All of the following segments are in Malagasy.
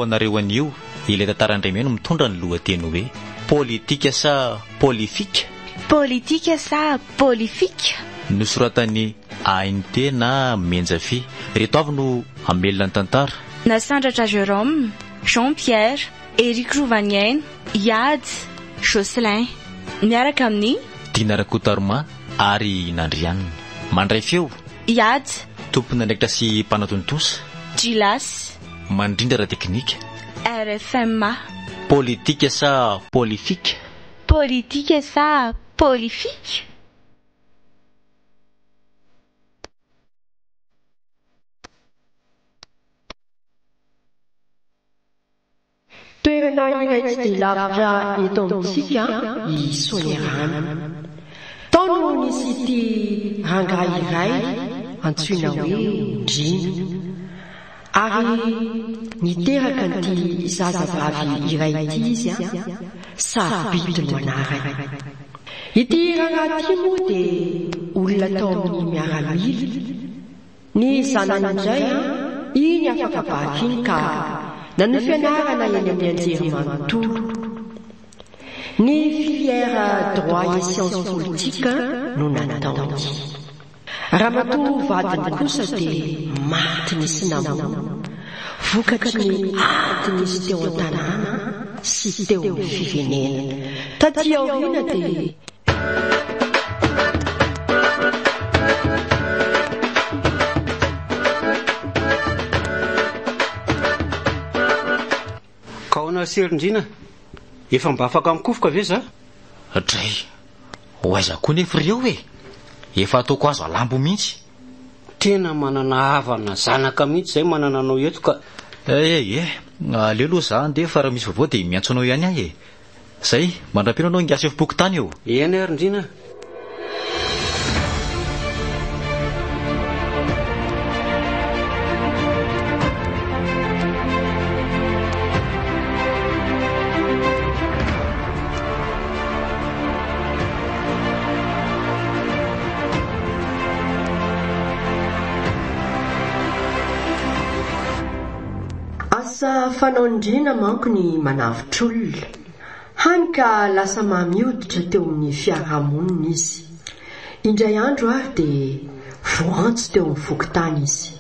anareo anio ilay tantarandremeno mitondra ny lohateny hoe politika sa polifika. Politika sa polifika. Nosoratany ANT na Menjafy. Reto avy no amelona ny tantara. Nasandratra Jérôme, Jean-Pierre, Éric Rovaniaina, Iady, Jocelyn. Miaraka amin'ny Dinarakotarma ary Nandrianina. Mandray feo Iady, tompona ndraikitra sy mpanatontosa Gilas, mandrindra ra teknika. RFM. Politika sa polifika. Politika sa polifika. Toerana iray tsy dia lavitra eto amintsika i Soerana. Tao no nisy ity rangahy iray antsoina hoe Ndrina, ary niteraka n'ity zazavavy iray ity izy Sarobidy no anarany. Ity rangahy ity moa dia olona tao amin'ny miaramila. Ny zanany indray iny afaka vaky iny ka nany fianarana eny amin'ny anjerimanontolo. Ny filière droit et sciences politiques no nataony. Ramatoa vadiny kosa dia maty nisy namono, vokatry ny ady nisy teo an-tanàna sy teo amin'ny firenena. Taty aoriana dia Serindrina, efa mba afaka mikofoka ve za? Dray, hoaiza koa nefa ireo e? Efa ataoko azo alambo mihitsy. Tena manana havana zanaka mihitsy zay manana anao eto ka. Aleo aloha za andeha fa raha misy vaovao dia miantso anao ihany ahy e. Zay, mandram-pino anao ngiasa efiboky tany eo. Eny Rindrina. Fanao Ndrina manko ny manavitr'olona, hany ka lasa mamioditra teo amin'ny fiarahamonina izy. Indray andro ary dia voantso teo amin'ny fokotany izy.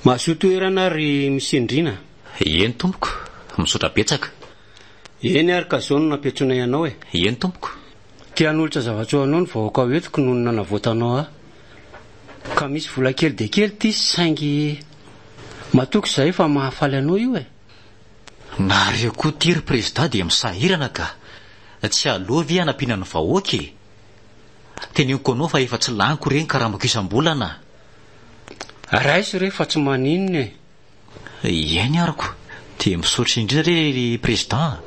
Mahasoa toerana ry misy Ndrina. Eny tompoko, misaotra betsaka. Eny ary ka zao no nampetsona ianao e. Eny tompoko. Tian'olitra zavatsoa anao ny vahoaka hoetiko noho nanavoatanao aho. Ka misy vola kely dia kely ty saingy matoky izay fa mahafaly anao io e. Nareo koa tiry président dia misahirana ka. Tsy aloha ve hanampiana ny vahoaka e. Teneniko anao fa efa tsy laniko ireny karambako isam-bolana. Raisy rehefa tsy maninona e. Eny ariko, dia misaotra indrindra re président.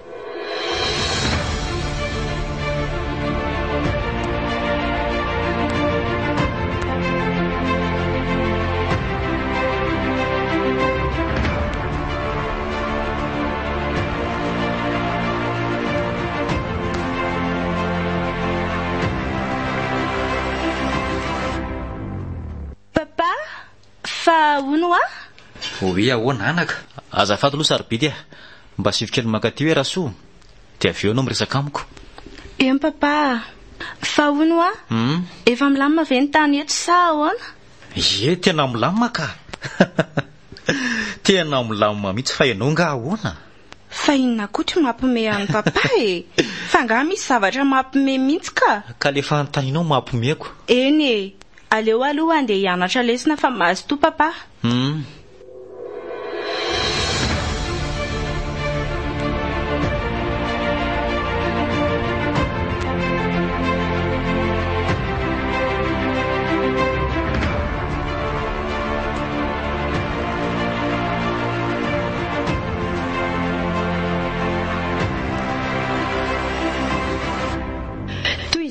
Oe ahoana anaka, azafady aloha Sarobidy a, mba sivokely mankaty hoe rahasoa, dia avy eo anao miresaka amiko. Eny papa, fa hono efa milamina ve ny tany eto sa ahoana? Tena milamina ka. Tena milamina mihitsy fa ianao nga ahoana? Fa inona koa ty mampime any papa e? Fa nga misy zavatra mampime mihitsy ka. Ka le fanontanianao mampimeko. Eny e, aleo aloha andeha hianatra lesona fa mahazo to papa.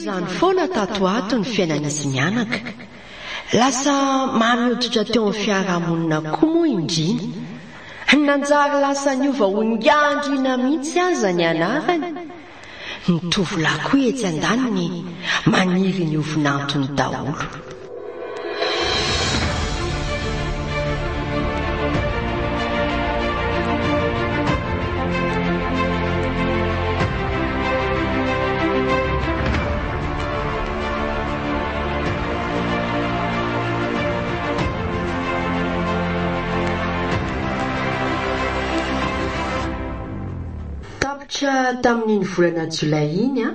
Izany foana tato ato ny fiainan'izy mianaka. Lasa mamioditra teo amin'ny fiarahamonina koa moa Ndrina. Nanjary lasa niova ho ngandrina mihitsy aza ny anarany. ny tovolahy koa etsy an-daniny maniry ny ovinantony daholo. Tamin'iny volana jolay iny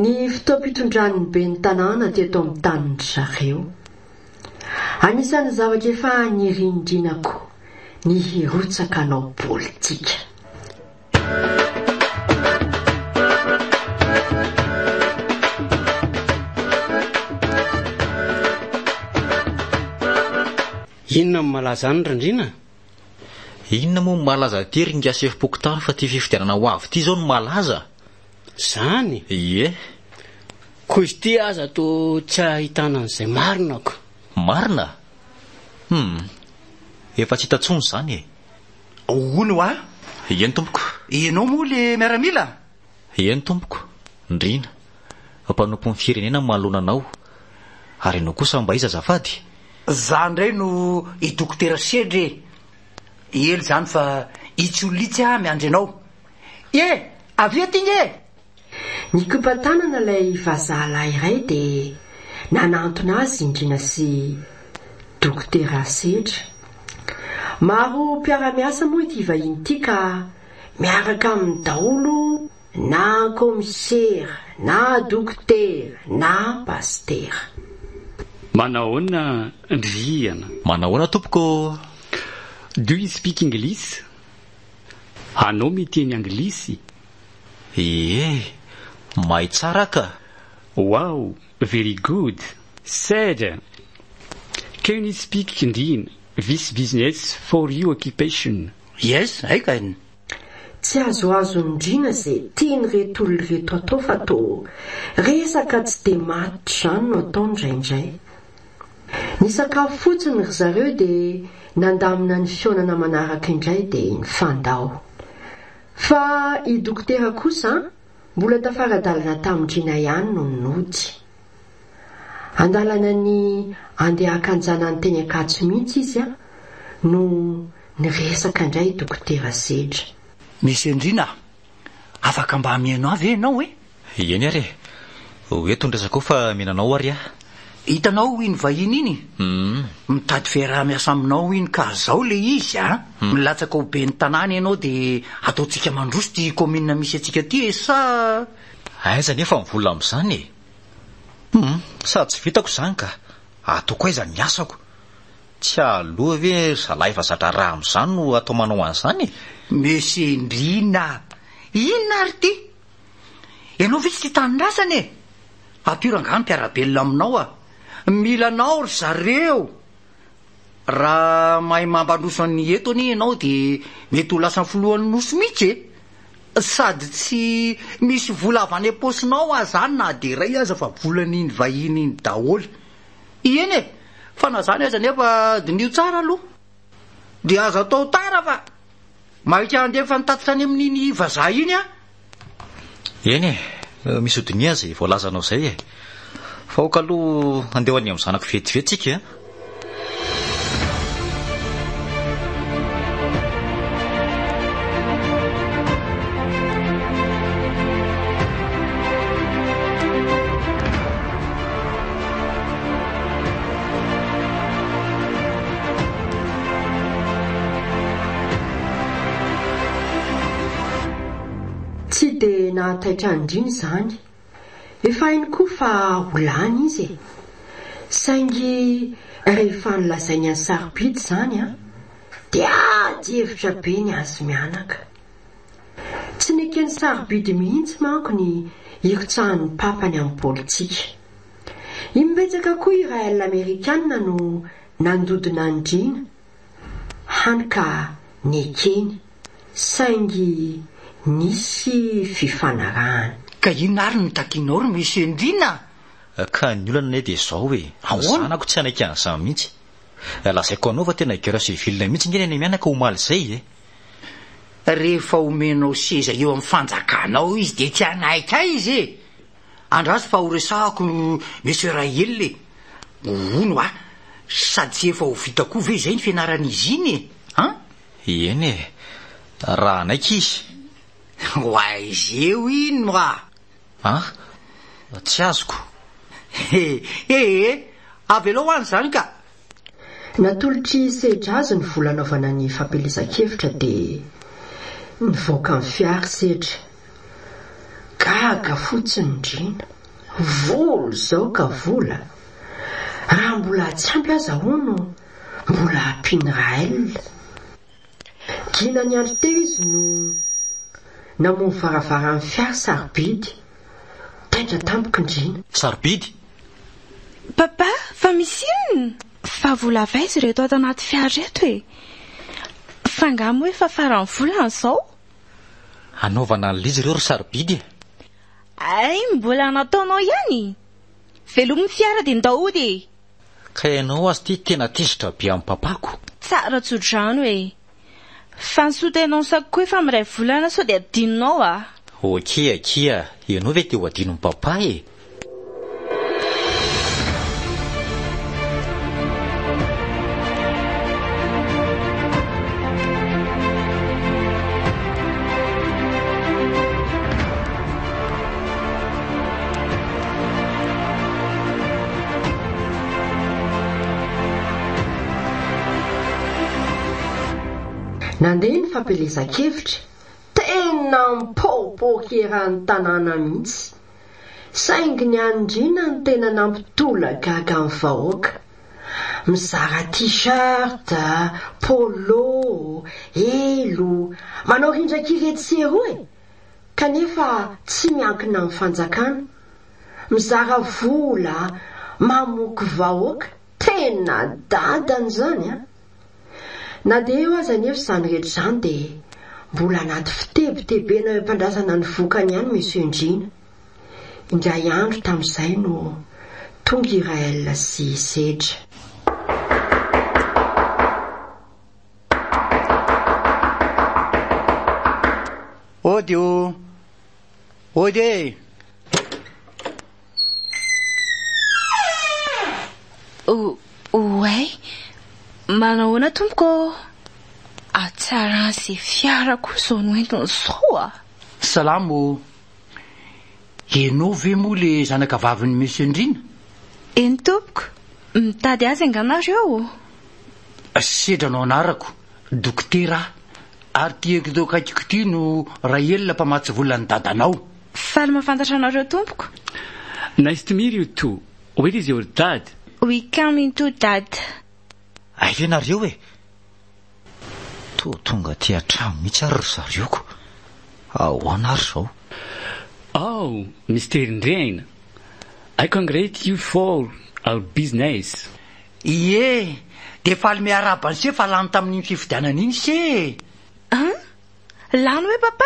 ny fotoam-pitondran'ny be ny tanàna teto amin'ny taniny zareo. Anisan'ny zavatra efa nirindrinako ny hirotsaka anao politika. Inona ny malaza any Randrina? Inona moa malaza ty ringasefopokotany fa ty fifidianana ho avy ty zao no malaza? Zany? Ie. Koa izy ty aza to tsy ahitana an'izay marinako. Marina? Efa tsy hitantsony zany e. Ono a? Eny tompoko. Ianao moa le miaramila? Eny tompoko. Ndrina. Mpanompo ny firenena mahalonanao. Ary ianao kosa mba iza azafady? Za ndray no i dokotera Sedre. Ely zany fa itsolitsy miandry anao. Avy ety inge. Ny kopatanana ilay vazahalahy iray dia nanantona azy Indrina sy dokotera Sedra. Maro mpiara-miasa moa ity vahiny ity ka miaraka amin'ny daholo na komisera, na dokotera, na pastera. Manahoana Ndriana? Manahoana tompoko? Do you speak English? Anao miteny anglisy? Mahay tsara ka. Wow, very good. Said, can you speak Indian? This business for your occupation? Yes, I can. Tsy azoazo Ndrina izay tiany reto olona reto atao fa to resaka tsy dia maty zany no atao indraindray. Ny sakafo fotsiny ry zareo dia nandamina ny fionana manaraka indray dia ny fandao. Fa i dokotera kosa mbola tafaradalana tamin-drina ihany no nody. Andalana ny andeha akanjana ny teny Ankatso mihitsy izy no niresaka indray dokotera Sedra. Misy Ndrina, afaka mba mihaino avy ianao e? Eny ary. Eto ndrasako fa mihinanao ary Hitanao iny vahiny iny? Mitady fiaraha-miasa aminao iny ka zao le izy milatsaka ho be ny tanàna ianao dia ataontsika mandroso ty komina misy atsika ty sa... Aiza nefa mivola amin'izany e. Sady tsy vitako izany ka ataoko aiza ny asako. Tsy aloha ve zalahy efa zatra raha amin'izany no atao manao an'izany e. Mesy Ndrina, inona ary ty? Ianao ve tsy tanindrazana e? Apirangany mpiarabelona aminao milanao ry zareo. Raha mahay mampandroso ny etony ianao dia mety ho lasa foloan'ny noso mihitsy e. Sady tsy misy vola avy any am-posinao zany na dia iray aza fa volan'iny vahiny iny daholo. Eny e, fa na zany aza nefa dinio tsara aloha. Dia aza atao tara fa mahika andefa nitatitra any amin'iny vazaha iny Eny e, misy odinia zay voalazanao izay e. Fa oka aloha andeho any amin'ny zanako vetivetsika Tsy dia nahataitra Ndrina izany. Efa hainy koa fa olany izy e. Saingy rehefa nilazainy any sarobidy izany dia hevitra be ny azy mianaka. Tsy nekeny sarobidy mihitsy manko ny hirotsahan'ny papany amin'ny politika. Imbetsaka koa Israel Amerikanina no nandodina Ndrina hany ka nekeny saingy nisy fifanarahana. Ka inona ary ny takinao ry misy Ndrina? Ka ny olana ne dia izao hoe zanako tsy anaika an'izany mihitsy. Lazaiko anao fa tena guerre civile mihitsy ngeny any mianaka ho maly izay e. rehefa omenao seza eo amin'ny fanjakanao izy de tsy anaika izy e. Andraso fa horesahako monsieur Rahel ono sady tsy efa ho vita koa ve zay ny fianaran'izy iny eny e, raha naika izy izy eo iny tsy azoko avy aloha hoany zany ka. Natolotry sedra azy ny volanaovana ny fampelezan-kevitra dia nivoaka amin'ny fiara sedra. Gaga fotsiny indrina, volo zao ka vola. Raha mbola tsy ampy aza hono, mbola ampiany Rahel. Gina ny andro teo izy no namono varavaran'ny fiara sarobidy. Tendra tampoka indrina. Sarobidy? Papa, fa misy inona? Fa vola vaizy reto ato anaty fiara reto e. Fangamo hoe fa farany volana zao. Anaovana an'izy ireo ry sarobidy e? Ay, mbola nataonao ihany. Velomin'ny fiara dia ndahody e. Ka ianao azy ty tena tezitra be amin'ny papako. Tsara tsodrano e. Fa nisotenao sakoa efa miray volana sao dia adinonao Okia, ianao ve teo adinon'ny papa e? Nandeha ny fampelezan-kevitra, tena mipaopaokerany tanàna mihitsy. Saingy ny andrina ny tena nampitola gaga amin'ny vahoaka. Mizara t-shirt, polo, elo, manao rindran-kiretsero e. Kanefa tsy miankina amin'ny fanjakana. Mizara vola, mamoky vahoaka, tena dadany zany Na dia eo aza nefa izany rehetra izany dia mbola anaty fitebitebena mpandrasana ny vokany ihany monsieur Ndrina. Indray andro tamin'izay no tonga i Rahel sy sedra. Ody ouais. Manahoana tompoko? Tsara sy fiarako izao no entiny izao Salamo. Ianao ve moa le zanaka vavin'ny monsieur Ndrina? Eny tompoko, mitady azy anganareo. Sedranao anarako, dokotera, ary tiako dao kaikiko ty no Rahel mpamatsy volan'ny dadanao. Faly mahafantatra anareo tompoko. Nice to meet you too. Where is your dad? We coming to dad. Ailenareo e. Tonga ty atrano mihitsy ary zareoko. Ahoana ary zao? Oh, Mr. Ndrina, I congratulate you for our business. Ie, de faly miarabany se fa lany tamin'iny fifidianana iny se. Lany hoe papa?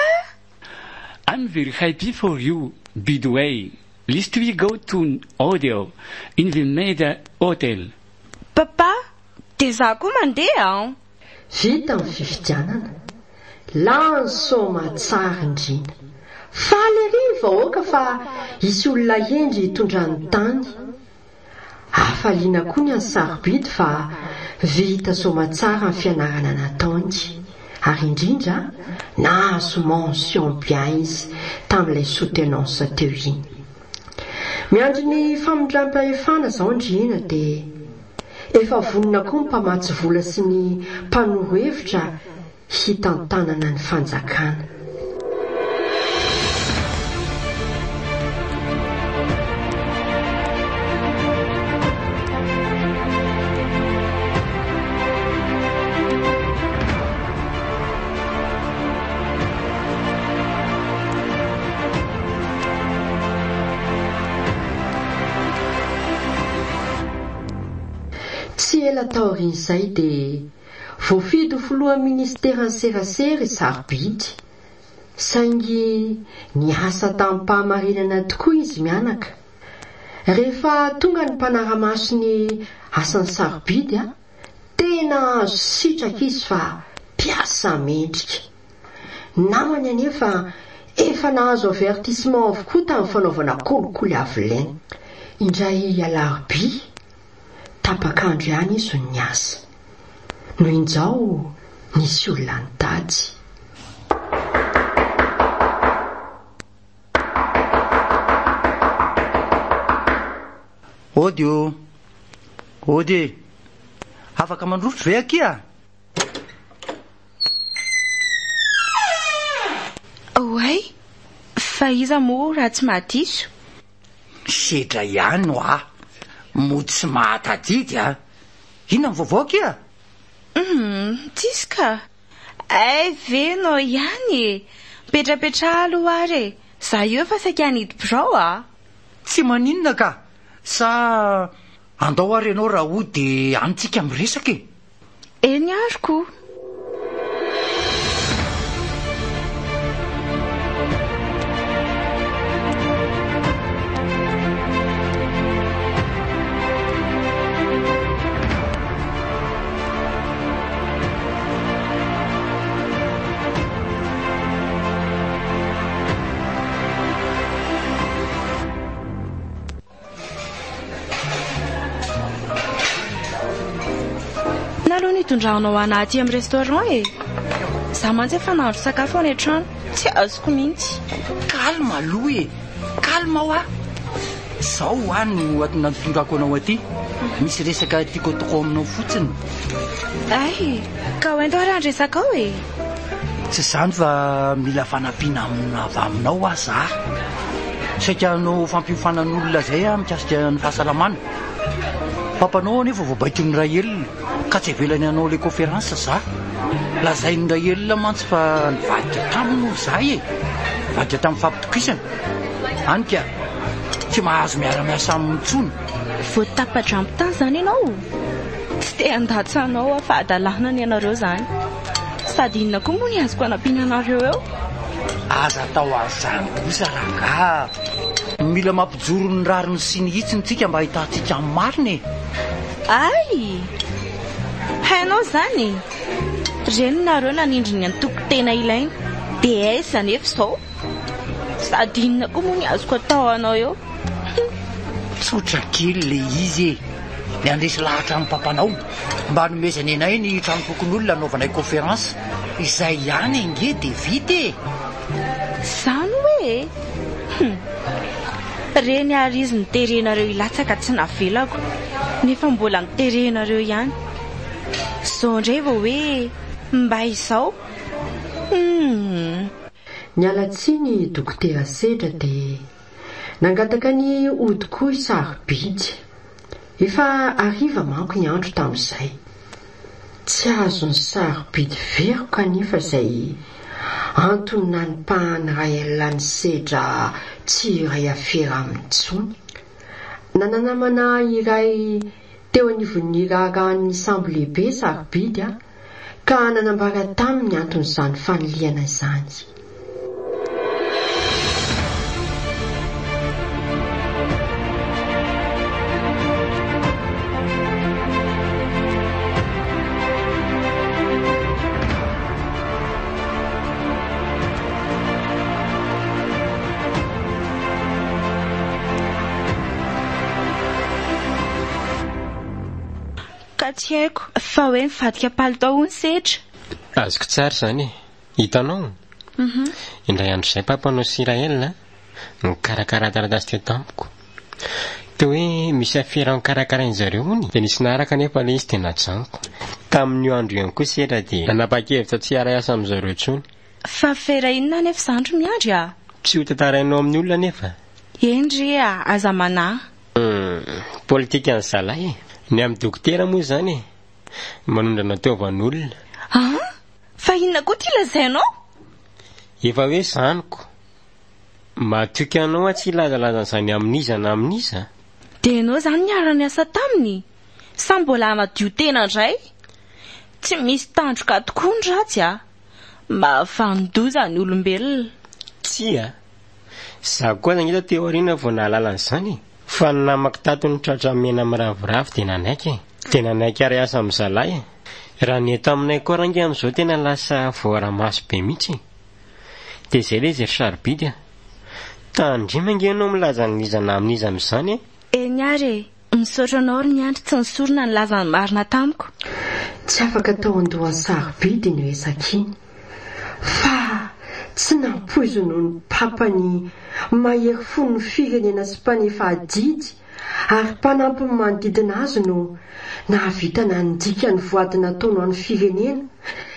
I'm very happy for you. By the way, lest we go to Odeo in the Meda Hotel. Papa, de za koa mandeha Vita amin'ny fifidianana, lany soma tsara Ndrina. Faly ery vahoaka fa isy olona endry hitondrany tany. Hafaliana koa ny any sarobidy fa vita soma tsara ny fianarana nataony. Ary indrindra nahazo mention bien izy tamin'ilay soutenance teo iny. Miandry ny famindram-pahefana zao Ndrina dia efa vonona koa ny mpamatsy vola sy ny mpanohevitra hitantanana ny fanjakana. Tsy ela taorian'izay dia voafidy ho filohan'ny ministeran'ny serasera i sarobidy. Saingy niasa tamin'ny mpahamarinana tokoa izy mianaka. Rehefa tonga ny mpanara-maso ny asan'ny sarobidy tena azo sitraka izy fa mpiasa mendrika. namany anefa efa nahazo avertissement avokoa tamin'ny fanaovana kolikoly avolaina. Indray alarobia tapakandro ihany izy ny asa noho injao nisy olona nitady. Ody afaka mandrotro ve akia? Oay, fa iza moa raha tsy mahadiso? Sedra ihany no mody tsy mahatadidy Inona ny vaovao kia? Tsisy ka. Venao ihany petrapetra aloha ary za io fa saika nidy birao Tsy maninona ka. Sa andao ary ianao raha ody antsika miresaka e. Eny ariko. Tondrahanao anaty amin'ny restaurant za mantsy efa nahandro sakafo any an-trano tsy azoko mihitsy. Kalma aloha kalma zao no natondrako anao aty. Misy resaka tiako atao aminao fotsiny. Ka hoento ary andresaka ao Tsy zany fa mila fanampiana avy aminao za. Saika no fampiofanan'olona zay mikasika ny fahasalamana. Papanao anefa voabaiko ny Rahelina ka tsy velany anao le conférence za. Lazai ny Rahelina mantsy fa nivadika taminy za vadika tamin'ny fampitokisana. Anika tsy mahazo miara-miasa amin'ny tsony. Voatapatra amin'ny tany zany ianao. Tsy te handatsanao fa adalàna ny ianareo zany. Sady inona koa moa ny azoko hanampiana anareo eo? Aza tao azany kosa raha mila mampijoro ny rariny sy ny hitsiny tsika mba hitantsika amin'ny mariny. Hainao zany reny nareo nanindry ny antoko tena ilaina dia aiza nefa izao. Sady inona koa moa ny azoko atao anao eo? Tsotra kely le izy ny andresy lahatra amin'ny papanao mba nomezany anay ny trano tokon'olona anaovanay conférence. Izay ihany ange dia vita Zany hoe reny ary izy niterenareo ilatsaka tsy navelako nefa mbola niterenareo ihany. Zao indray vao hoe mba izao. Nialatsiny dokotera Sedra dia nangataka ny odikoa sarobidy. Efa ariva manko ny andro tamin'izay. Tsy azo ny sarobidy veriko kanefa izay antony nanimpahany Rahelina ny Sedra tsy iray afera amin'ny tsony. Nananamana iray teo anivon'ny raharan'ny sambo lehibe sarobidy ka nanambara taminy anton'izany faniliana izany. Tsy haiko fa hoe mivadika palitao ny Sedra. Azoko tsara zany hitanao indray andro izay papanao sy Rahelina nikarakara taratasy teo tamiko teo hoe misy afera nikarakarainy zareo hony dia nisy naraka nefa le izy tena janoko. Tamin'io andro ihany koa Sedra dia nanapa-kevitra tsy hiara-iasa amin'izareo intsony. Fa afera inona nefa zandro miandry Tsy ho tantarainao amin'ny olona nefa. Endry aza manahy. Politika ny zalahy ny amin'ny dokotera moa zany manondrana teovan'olona. Fa inona koa ty lazainao? Efa hoe zaniko matoky anao tsy lazalazan'izany amin'iza na amin'iza. Dia ianao zany niara niasa taminy sa mbola madio tena indray? Tsy misy tandroka tokoa ny ratsy mahafandoza ny olombelona. Tsia za koa zany hita teo aoriana vao nahalala an'izany fa ny namako tato ny tratra mena miravoravo dia nanaiky ary asa amin'ny zalahy. Raha ny eto aminay koa rangy amin'izao tena lasa voara-maso be mihitsy. dia izay lay izy ry sarobidy a tandrimange ianao milaza ny izana amin'izy amin'izany eny ary misaotra anao ry ny andry tsy nisorona ny lazany marina tamiko tsy afaka atao andohan'ny sarobidy ny esakiny fa tsy nampoizino ny papany mahery fony ny firenena sy mpanefa adidy ary mpanampy ny manodidina azy no nahavita nandika ny voady nataony ho an'ny firenena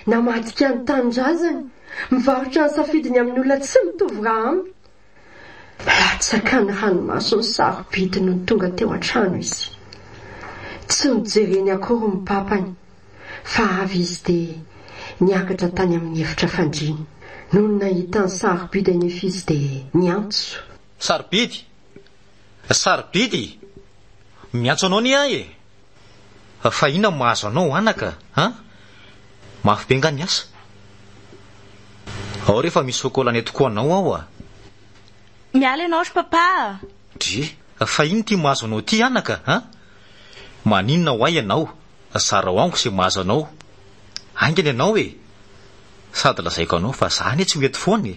na madika ny tanindrazany mivarotra ny safidiny amin'ny olona tsy mitovy raha aminy latsaka ny ranomaso ny sarobidy no tonga teo an-trano izy tsy mijereny akory ny papany fa avy izy dia niakatra tany amin'ny efitra fandriana noho ny nahita ny sarobidy anefa izy dia niantso sarobidy miantso anao ny ahy fa inona mahazo anao anaka mafy be nga ny asa ao rehefa misy sokolany tokoa anao aho a miala ianao ry papa dre fa ino ty mahazo anao ty anaka maninona ho ahy ianao sara ho ango sy mahazo anao angeny ianao sady lazaiko anao fa zany tsy mety foany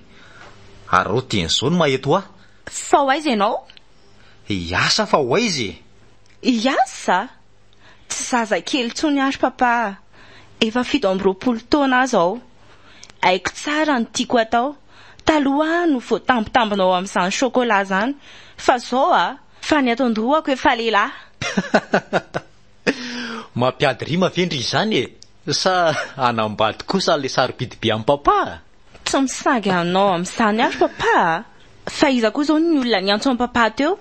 ary ro tian'izao no maheto ahy fa ho aiza ianao iasa fa ho aizy iasa tsy zazakely tsony ary papa efa 7 taona zao aiko tsara ny tiako atao taloha no voatambitambinao amin'izany chocolat zany fa zao fa ny atondroako efa lehilahy mampiady rima vendry izany sa anambady kosa le sarobidy be amin'ny papa tsy misagy anao amin'izany ary papa fa iza koa zao ny olona niantso amin'ny papa teo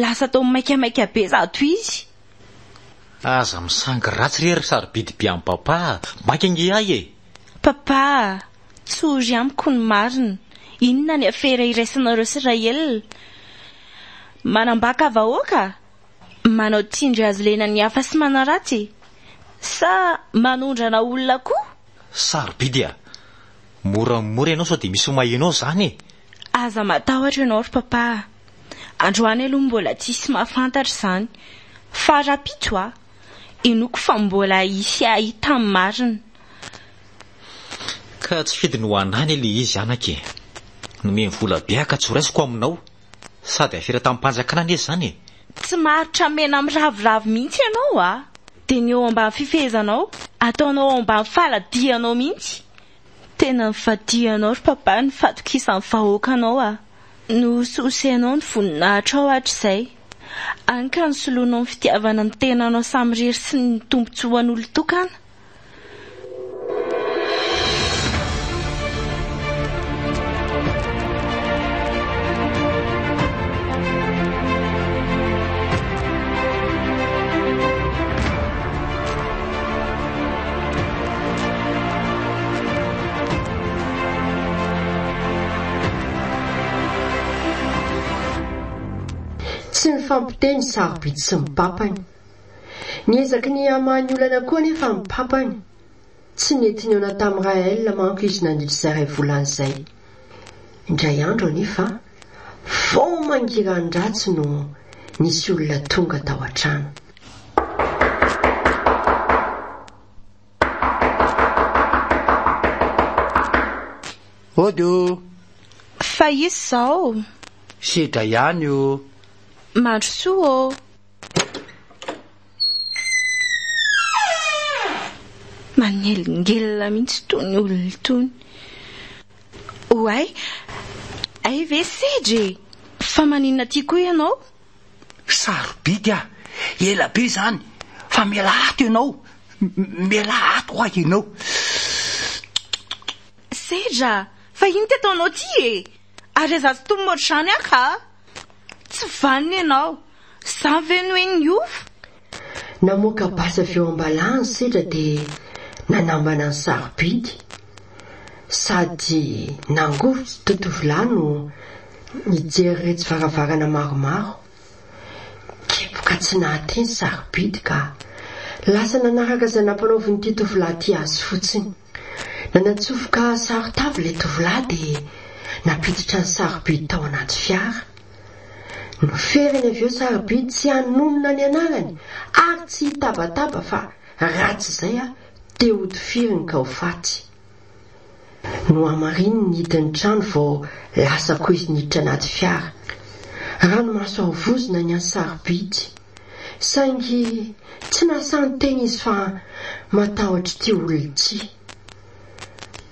lasa tao maikamaika be zato izy aza misangy ratsy rery sarobidy be amin'ny papa makange ahy papa tsy ory amiko ny marina inona ny afera iraisanareo Israel manambaka vahoaka manao tindry azo lena ny hafa sy manaratsy sa manondrana olona koa sarobidy moramora ianao sao dia misy mahenao zany aza matahotra ianao ry papa androany aloha mbola tsisy mahafantatra izany fa rapitso inoko fa mbola isy ahita amin'ny marina ka tsy fidy ny ho anany le izy anake nomeny vola beaka tsy horaisiko aminao sady afera tamin'ny mpanjakana anie zany tsy maharitra mena amin'ny ravoravo mihitsy ianao dia ny eo ambany fifehezanao ataonao ao ambany faladianao mihitsy tena nifadianao ry papa ny fatokisan'ny vahoakanao no sosenao ny voninahitra ao hatr'izay anka ny soloanao ny fitiavana ny tenanao samy rery sy ny tombontsoan'olo tokana tsy nifampiteny sarobidy sy ny papany niezaky ny amahany olana koa nefa ny papany tsy nety ny eona tamin'ny Rael manko izy nandritra izay ray volan'izay indray andro anefa vao mangiran-dratsy no nisy olona tonga tao an-trano odio fa izy zao sedra ihany io mandro soa manelongelona mihitsy tony olona tony oay ay ve sedry fa maninona ty koa ianao sarobidy ela be zany fa miala ato ianao miala ato ho ahy ianao sedra fa ino ty ataonao ty ary azazy tomotrany aka tsy vaniny ianao sa veno eny iova namoaka basa avy eo ambalany sedra dia nanambana ny sarobidy sady nangovitsy totovolahy no nijery retsy varavarana maromaro kepoka tsy nahateny sarobidy ka lasa nanaraka izay nampanaoviny tovolahy ty azy fotsiny nanatsofoka sarotavy ilay tovolahy dia napiditra ny sarobidy tao anaty fiara noferiny avy eo sarobidy tsy hanonona ny anarany ary tsy hitabataba fa ratsy izay teo hodifiriny ka ho faty no amariny ny hidiny trano vao lasa koa izy niditra anaty fiara. Ranomaso ahovozona ny ansarobidy, saingy tsy nasany teny izy fa matahotra ty olona ty.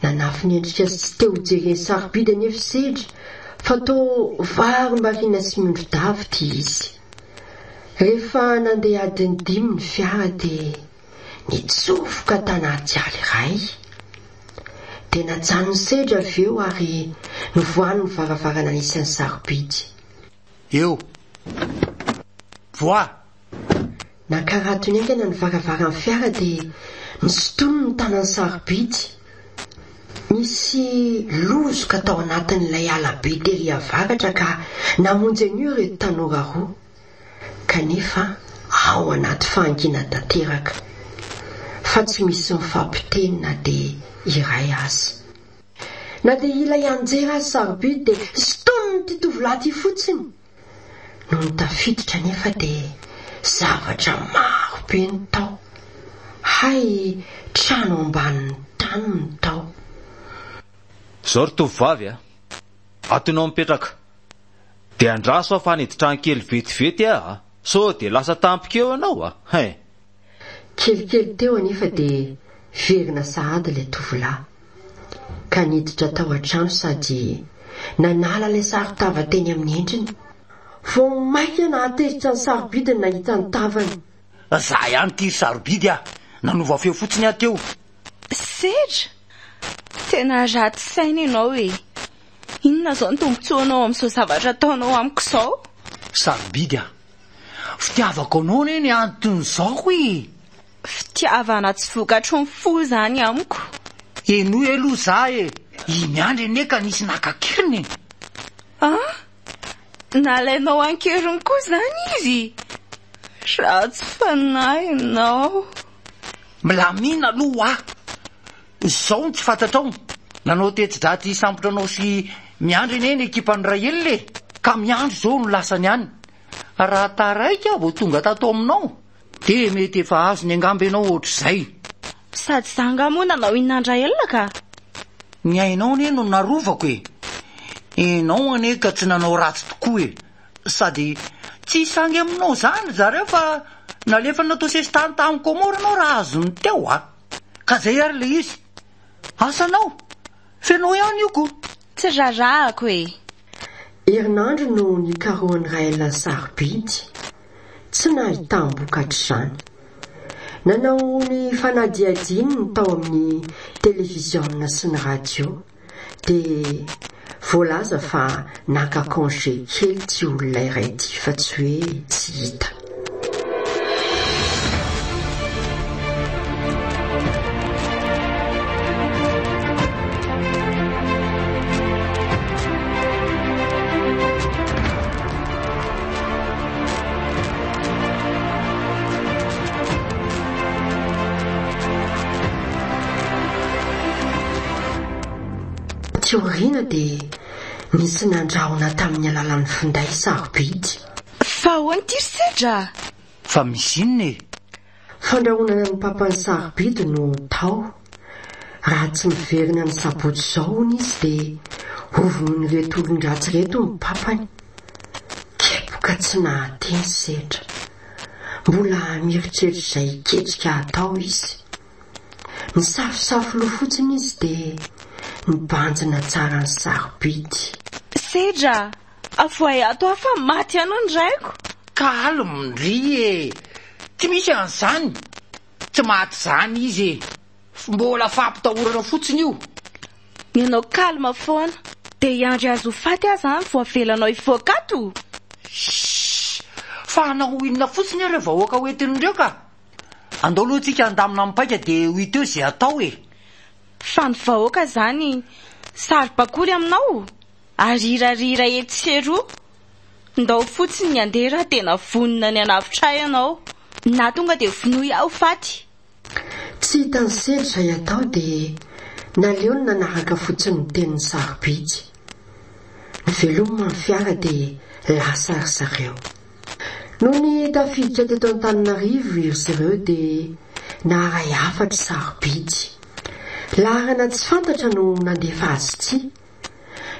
Nanafy ny endrika tsy teo jereny sarobidy anefa sedra, fa to vary marina sy mindro davy ty izy. Rehefa nandeha adiny 5 ny fiara dia nitsofoka tanaty ala iray. Dia najanony sedra avy eo ary novoany ny varavarana nisy ny sarobidy. Eo, voa! Nakarato ny aingana ny varavaran'ny fiara dia nisotono ny tanany sarobidy. Misy lozoka tao anatin'ilay alabe tery avaratra ka namonjy an'io ireto tanora roa. Kanefa ao anaty fahangina tanteraka, fa tsy misy mifampiteny na dia iray azy. Na dia ilay anjera azy sarobidy dia sotono ny tovolahy ty fotsiny. No nitafiditra nefa dia zavatra maro be ny tao. Hay trano ambanin'ny tany ny tao. Zao ry tovovavy atonao mipetraka dia andraso fa niditra kely vetivety so dia lasa tampokeo anao hay. Kelikely teo anefa dia verina sahady ilay tovolahy, ka niditra tao an-trano sady nanala ilay saro-tava teny amin'ny endriny. Vao maika nahateritra ny sarobidy ny nahita ny tavany. Za ihany ty sarobidy nanova feo fotsiny teo. Sedra, tena raty saina ianao e. Inona zao ny tombontsoanao amin'izao zavatra ataonao amiko izao? Sarobidy fitiavako anao neny anton'izao e. Fitiavana tsy vokatry ny fo zany amiko. Eno aloha za i miandry ene ka nisy nakakiriny. Nalainao ankeriny koa zany izy. Ratsy fanahy ianao. Milamina aloha izao tsy fantatrao. Nanao tety-draty sambotra anao sy miandry ene ny ekipan'ny Rael ka miandry zao no lasany any. Raha taraika vao tonga tato aminao dia mety efa azo ny angamba ianao ohatr'izay. Sady zanga moa nanao inona Rael ka? Ny ainao ne no narovako enao ane ka tsy nanao ratsy tokoa sady tsy sangy aminao zany zareo fa nalefa natao sesitany tamiko amora anao raha azony teo ka zay ary le izy. Asanao fenao ihany io ko tsy rarahako Herinandro no nikarohan'ny Rael sarobidy, tsy nahitambokatra izany. Nanao ny fanadiadiny tao amin'ny televiziona sy ny radio dia voalaza fa naka congé kely ty olona iray ty fa tsy hoe tsy hita. Teoriana dia nisy nandrahona tamin'ny alalan'ny finday sarobidy. Fa hoany ty sedra? Fa misy inona Fandrahonana ny papan'ny sarobidy no tao. Raha tsy miverina ny sabotsy izao hono izy dia ovony ny reto olon-dratsy reto ny papany. Kepoka tsy nahateny sedra. Mbola mieritreritra izay ketrika atao izy. Misafosafo loha fotsiny izy dia nibanjina tsara ny sarobidy. Sedra, avoay ato afa maty anao ny raiko. Kalmindry tsy misy an'izany. Tsy maty zany izy mbola fampitahorana fotsiny io. Ianao kalma foana dia iandry azo faty aza any vao avelanao ivoaka ato. Fa anao inona fotsiny ary vahoaka hoentin'ireo ka andao aloha tsika andamina amin'ny paika dia ho hita eo izay atao Fa ny vahoaka zany saro-bakoly aminao, arirarira etseroa. Ndao fotsiny ny andera tena vonina ny anavitra ianao. Na tonga dia vonoy aho faty. Tsy hita ny sedra izay atao dia naleo ny nanaraka fotsiny ny tenin'ny sarobidy. Ny velomina ny fiara dia lasa ry zareo. Noho ny tafiditra teto Antananarivo iry zareo dia naharay hafatra sarobidy. Larana tsy fantatra no nandefa azy ty.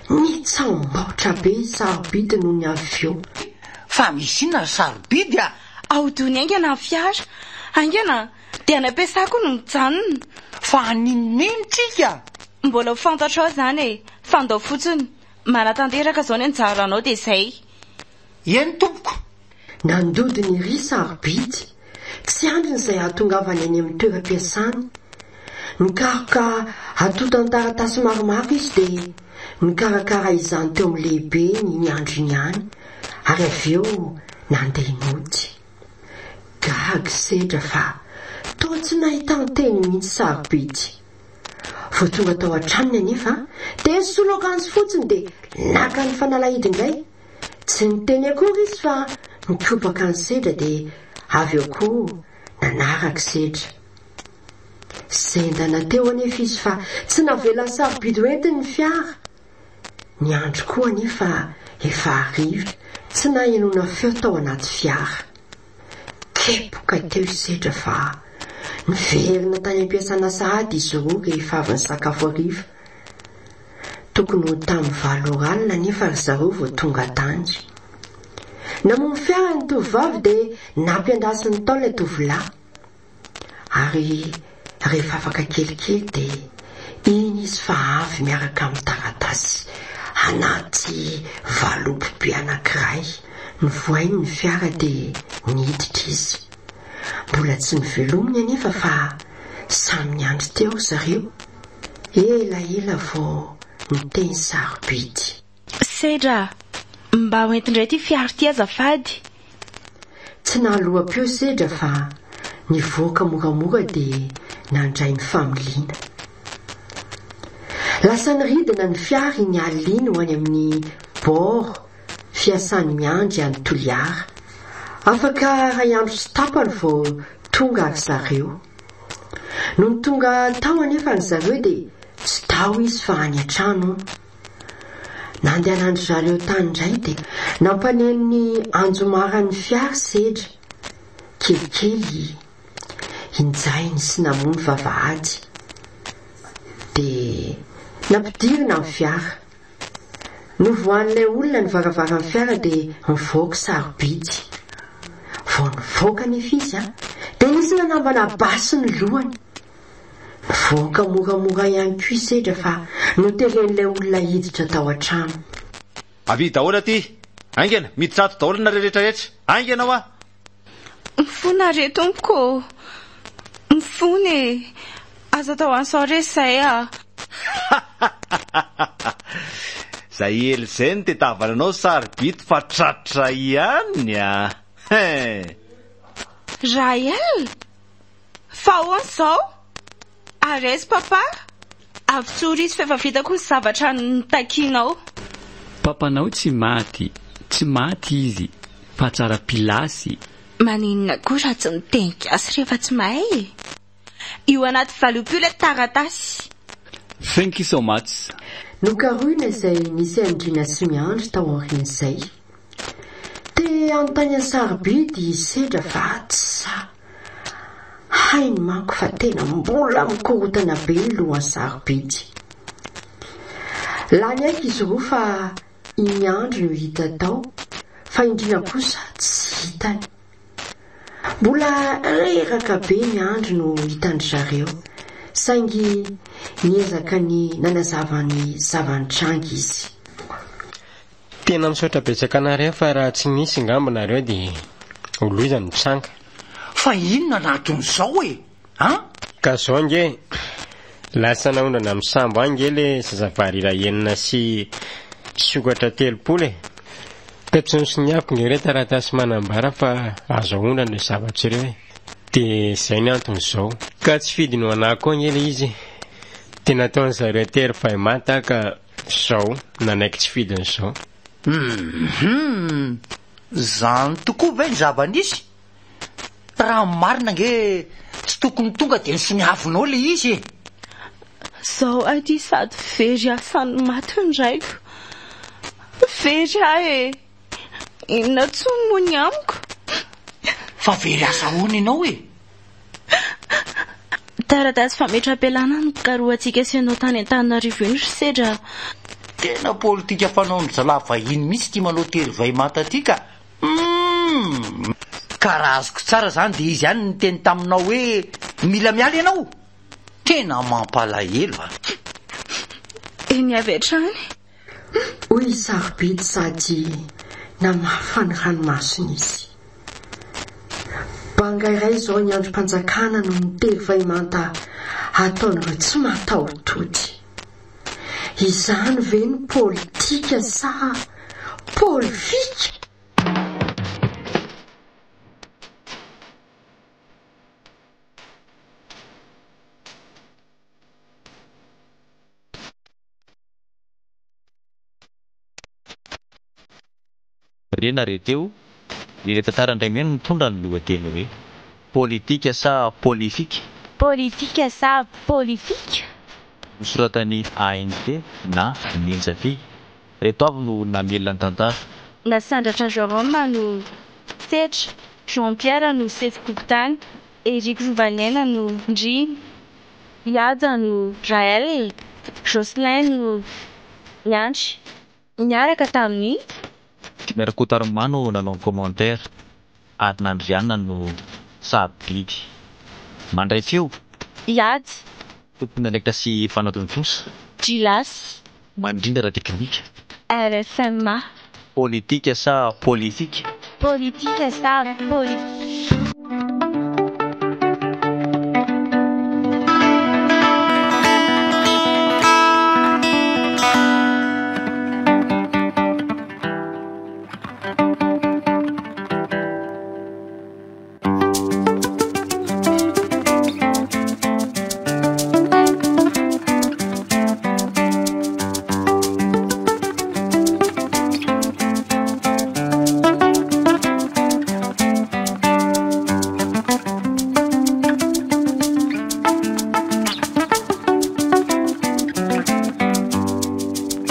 Nitsambaotra be sarobidy no ny avy eo. Fa misy inona sarobidy a? Aodony aingana ny fiara. Aingana, dia nampiasako no mijanona. Fa ninonino tsika? Mbola ho fantatra ao zany e. Fandao fotsiny. Manatanteraka zao ny anjaranao dia izay. Eny tompoko. Nandody ny ry sarobidy. Tsy andriny izay ahatongavany any amin'ny toeram-piasany. Nikaroka atotantaratasy maromaro izy dia nikarakara izany teo amin'ny lehibe ny andro ihany. Ary avy eo nandeha nody. Gaga sedra fa toa tsy nahita ny teny mihitsy sarobidy. Vao tonga tao an-tranony anefa dia nisolo akanjo fotsiny dia naka ny fanalahidy indray. Tsy niteny akory izy fa nikopaka ny sedra dia avy eo koa nanaraka sedra. Sendana teo anefa izy fa tsy navela sarobidy hoentiny ny fiara. Ny andro koa anefa efa hariva, tsy nahenona feo tao anaty fiara. Kepoka teo sedra fa niverina tany am-piasana sahady izy roa rehefa avy ny sakafo hariva. Tokony ho tamin'ny 8 alina nefa ry zareo vao tonga tany. Namono fiara ny tovovavy dia nampiandrasiny tao ilay tovolahy. Ary rehefa afaka kelikely dia iny izy fa avy miaraka amin'ny taratasy anaty valopy be anankiray. Nivoainy ny fiara dia niditra izy. Mbola tsy nivelominy anefa fa samy niandry teo zareo. Ela vao niteny sarobidy. Sedra, mba hoentindray ty fiara ty azafady. Tsy nahaloham-peo sedra fa nivoaka moramora dia nandray ny familiana. Lasa niridina ny fiara iny alina ho any amin'ny bord fiasany miandry any Toliara. Afaka ray andro sy tapany vao tonga ry zareo. No ny tonga tao anefa ny zareo dia tsy tao izy fa any an-trano. Nandehanandro zareo tany indray dia nampaneno ny anjomaran'ny fiara sedra. Kelikely injainy sy namono vavahady. Dia nampidirina amin'ny fiara. Novoan'ilay olona ny varavaran'ny fiara dia nivoaka sarobidy. Vao nivoaka anefa izy dia nisy nanambana basy ny lohany. Nivoaka moramora ihany koa sedra fa noteren'ilay olona hiditra tao an-trano. Avy daholo aty. Aingana, miditra ato daholo na rehetrarehetra. Aingana ho a. Mifona re tompoko. Mifony. Aza tao ansao resay a. Zay ely zay ny tetavananao sarobidy fa tratra ihany a. Rael? Fa hoany zao? Aresy papa? Avy tsorisy fa efa vitako ny zavatra nitakinao. Papanao tsy maty izy, fa tsara pilasy. Maninona koa raha tsy miteny gasy rehefa tsy mahay. Io anaty valopy io ilay taratasy. Thank you so much. Nokaroina izay nisy andrina sy miandry tao aorian'izay. Te anontany sarobidy sedra fa tsa. Hainy manko fa tena mbola mikorotana be lohan'ny sarobidy. Lany aika izy roa fa iny andro no hita tao, fa indrina kosa tsy hitany. Mbola reraka be ny andro no hitany zareo, saingy niezaka ny nanazavany zavan-trangy izy. Tena misaotra betsaka anareo fa raha tsy nisy ngambo nareo dia oloizany tranga. Fa inona naton'izao e? Ka zao nge lasa naondrana amin'ny sambo ange le zazavarira enina sy sokatra 3 pepsony sy niako nge re taratasy manambara fa azo ondrana le zavatsy ireo dia zay ny anton'izao. Ka tsy fidy no anahy koa nge le izy tena ataony zareo tery fa mata ka zao nanaiky tsy fidin'izao. Zany tokoa ve ny zava-nisy? Raha marina nge tsy tokony tonga dia nisoniavinao le izy e. Zao aty sady very asany maty ndraiko. Very ahy e. Inona tsony moa ny amiko? Fa very asa hony ianao e. taratasy fametra-pialana no karoantsika sy ianao tany Antananarivo iny ry sedra. Tena politika fanaony zala vahiny mihitsy tia manao tery mata ty ka. Karaha azoko tsara zany de izy ihany ny teny taminao hoe mila miala ianao. Tena mampalahelo a. Eny avy hatrany. Hoy sarobidy sady na mafany ranomasina izy. Banga iray izao ny androm-panjakana no nitery vaimanta ataon'ireo tsy mataotody. Izany ve ny politika sa polifika? Rena reteo ilay tantara indray mihany mitondra ny lohateny hoe politika sa polifika. Politika sa polifika? Nosoratany ANT na Ninjafy. Reto avy no namelona ny tantara. Nasandratra Jérôme no Setra, Jean-Pierre no Sefokotany, Éric Rovaniana no Ndriny, Yada no Raël, Jocelyn no Miantry. Niaraka tamin'ny Miaraka Tarimano nanao commentaire ary Nandriana no sabidy. Mandray feo Yady, tompona andraikitra sy fanatontosa. Gilas, Mandrindra ra teknika. RFMA. Politika sa polifika? Politika sa polifika?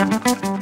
Thank you.